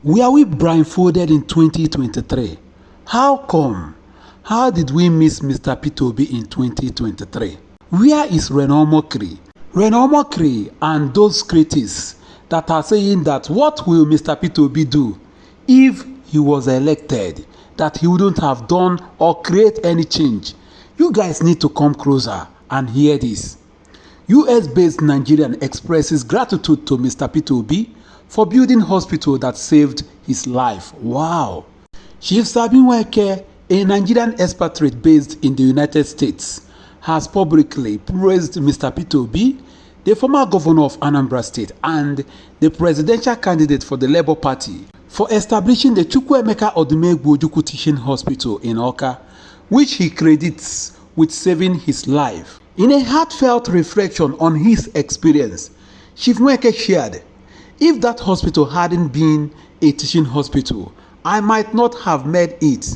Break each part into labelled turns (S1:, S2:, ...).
S1: Were we blindfolded in 2023? How come? How did we miss Mr. Peter Obi in 2023? Where is Renomokri? Renomokri and those critics that are saying that what will Mr. Peter Obi do if he was elected, that he wouldn't have done or create any change. You guys need to come closer and hear this. US-based Nigerian expresses gratitude to Mr. Peter Obi for building hospital that saved his life. Wow. Chief Chukwuemeka, a Nigerian expatriate based in the United States, has publicly praised Mr. Peter Obi, the former governor of Anambra State and the presidential candidate for the Labour Party, for establishing the Chukwuemeka Odumegwu Ojukwu Teaching Hospital in Awka, which he credits with saving his life. In a heartfelt reflection on his experience, Chukwuemeka shared, "If that hospital hadn't been a teaching hospital, I might not have made it.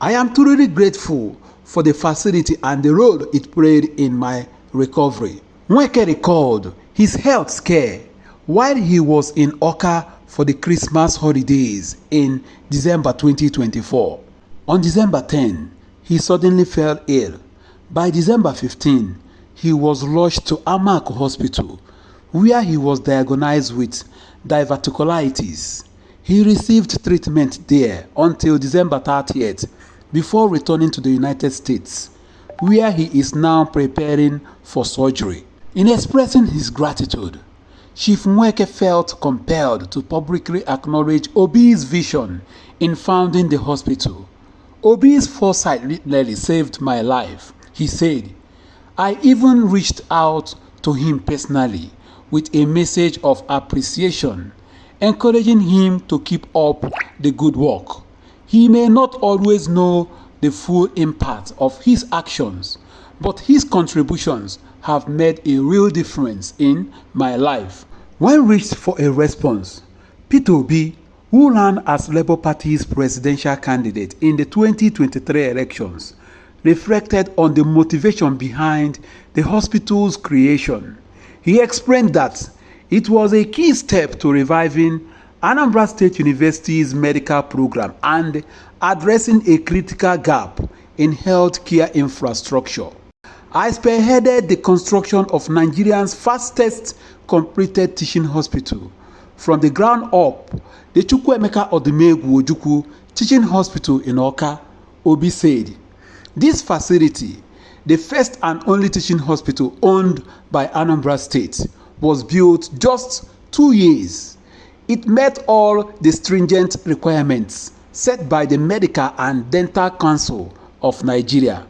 S1: I am truly grateful for the facility and the role it played in my recovery." Chukwuemeka recalled his health scare while he was in Awka for the Christmas holidays in December 2024. On December 10, he suddenly fell ill. By December 15, he was rushed to Amak Hospital, where he was diagnosed with diverticulitis. He received treatment there until December 30th before returning to the United States, where he is now preparing for surgery. In expressing his gratitude, Chief Chukwuemeka felt compelled to publicly acknowledge Obi's vision in founding the hospital. "Obi's foresight literally saved my life," he said. "I even reached out to him personally with a message of appreciation, encouraging him to keep up the good work. He may not always know the full impact of his actions, but his contributions have made a real difference in my life." When reached for a response, Peter Obi, who ran as Labour Party's presidential candidate in the 2023 elections, reflected on the motivation behind the hospital's creation. He explained that it was a key step to reviving Anambra State University's medical program and addressing a critical gap in healthcare infrastructure. "I spearheaded the construction of Nigeria's fastest completed teaching hospital from the ground up, the Chukwuemeka Odumegwu Ojukwu Teaching Hospital in Awka," Obi said. This facility, the first and only teaching hospital owned by Anambra State, was built just 2 years. It met all the stringent requirements set by the Medical and Dental Council of Nigeria,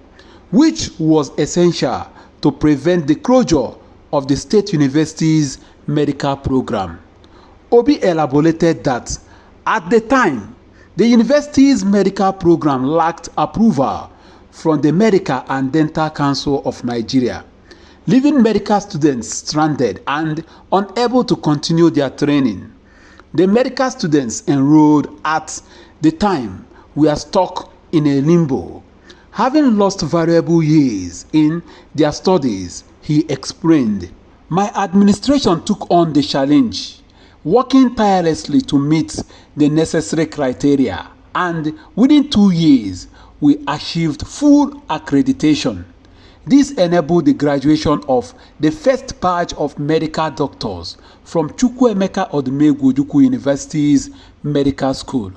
S1: which was essential to prevent the closure of the state university's medical program. Obi elaborated that at the time, the university's medical program lacked approval from the Medical and Dental Council of Nigeria, leaving medical students stranded and unable to continue their training. The medical students enrolled at the time were stuck in a limbo, having lost valuable years in their studies, he explained. "My administration took on the challenge, working tirelessly to meet the necessary criteria, and within 2 years, we achieved full accreditation. This enabled the graduation of the first batch of medical doctors from Chukwuemeka Odumegwu Ojukwu University's Medical School."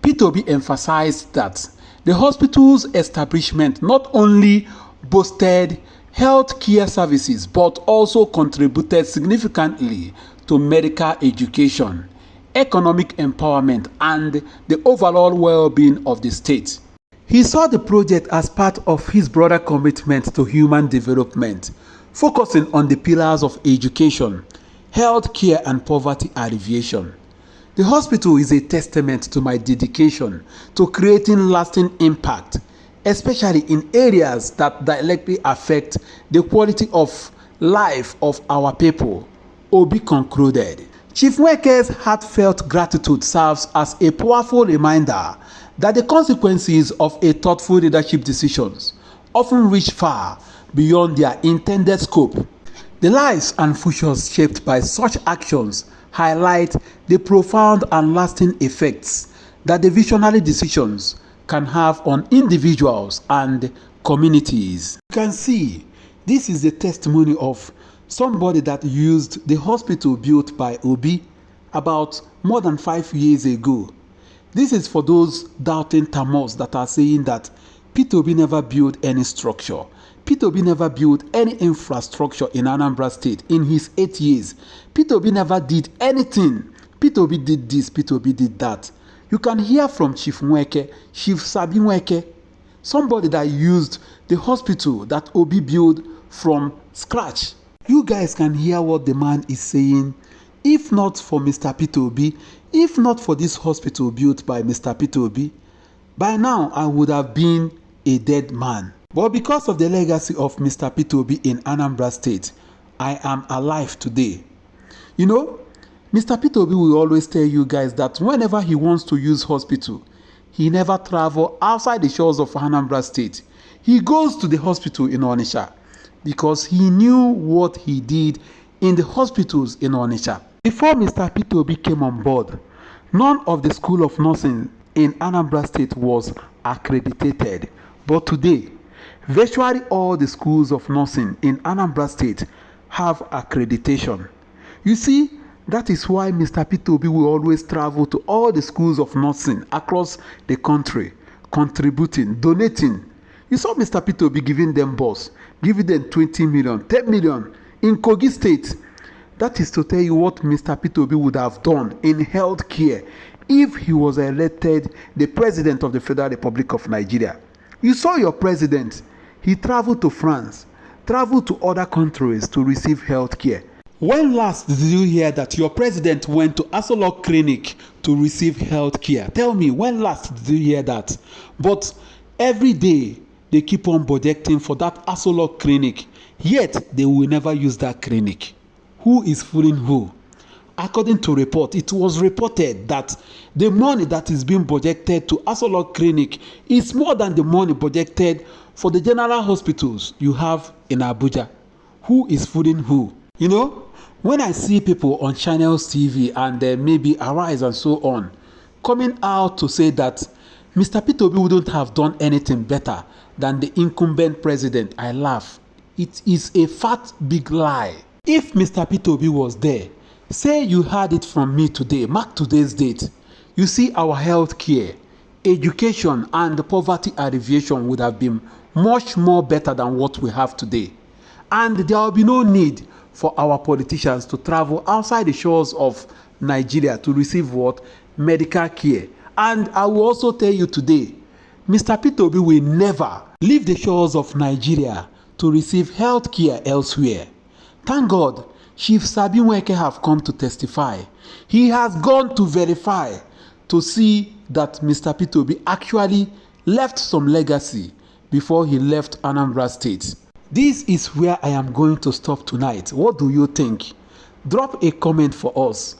S1: Peter Obi emphasized that the hospital's establishment not only boosted health care services but also contributed significantly to medical education, economic empowerment, and the overall well-being of the state. He saw the project as part of his broader commitment to human development, focusing on the pillars of education, health care, and poverty alleviation. "The hospital is a testament to my dedication to creating lasting impact, especially in areas that directly affect the quality of life of our people," Obi concluded. Chief Chukwuemeka's heartfelt gratitude serves as a powerful reminder that the consequences of a thoughtful leadership decisions often reach far beyond their intended scope. The lives and futures shaped by such actions highlight the profound and lasting effects that the visionary decisions can have on individuals and communities. You can see this is the testimony of somebody that used the hospital built by Obi about more than 5 years ago. This is for those doubting Thomas that are saying that Peter Obi never built any structure. Peter Obi never built any infrastructure in Anambra State in his 8 years. Peter Obi never did anything. Peter Obi did this, Peter Obi did that. You can hear from Chief Sabi Nweke, somebody that used the hospital that Obi built from scratch. You guys can hear what the man is saying. If not for Mr. Peter Obi, if not for this hospital built by Mr. Peter Obi, by now I would have been a dead man. But because of the legacy of Mr. Peter Obi in Anambra State, I am alive today. You know, Mr. Peter Obi will always tell you guys that whenever he wants to use hospital, he never travel outside the shores of Anambra State. He goes to the hospital in Onitsha because he knew what he did in the hospitals in Onitsha. Before Mr. Peter Obi came on board, none of the school of nursing in Anambra State was accredited. But today, virtually all the schools of nursing in Anambra State have accreditation. You see, that is why Mr. Peter Obi will always travel to all the schools of nursing across the country, contributing, donating. You saw Mr. Peter Obi giving them bus, giving them 20 million, 10 million in Kogi State. That is to tell you what Mr. Peter Obi would have done in healthcare if he was elected the president of the Federal Republic of Nigeria. You saw your president. He traveled to France, traveled to other countries to receive healthcare. When last did you hear that your president went to Asolok Clinic to receive healthcare? Tell me, when last did you hear that? But every day they keep on budgeting for that Asolok Clinic, yet they will never use that clinic. Who is fooling who? According to report, it was reported that the money that is being budgeted to Asolok Clinic is more than the money budgeted for the general hospitals you have in Abuja. Who is fooling who? You know, when I see people on Channels TV and maybe Arise and so on, coming out to say that Mr. Peter Obi wouldn't have done anything better than the incumbent president, I laugh. It is a fat big lie. If Mr. Peter Obi was there, say you heard it from me today, mark today's date, you see our health care, education and poverty alleviation would have been much more better than what we have today. And there will be no need for our politicians to travel outside the shores of Nigeria to receive what? Medical care. And I will also tell you today, Mr. Peter Obi will never leave the shores of Nigeria to receive health care elsewhere. Thank God, Chief Sabi Nweke have come to testify. He has gone to verify to see that Mr. Peter Obi actually left some legacy before he left Anambra State. This is where I am going to stop tonight. What do you think? Drop a comment for us.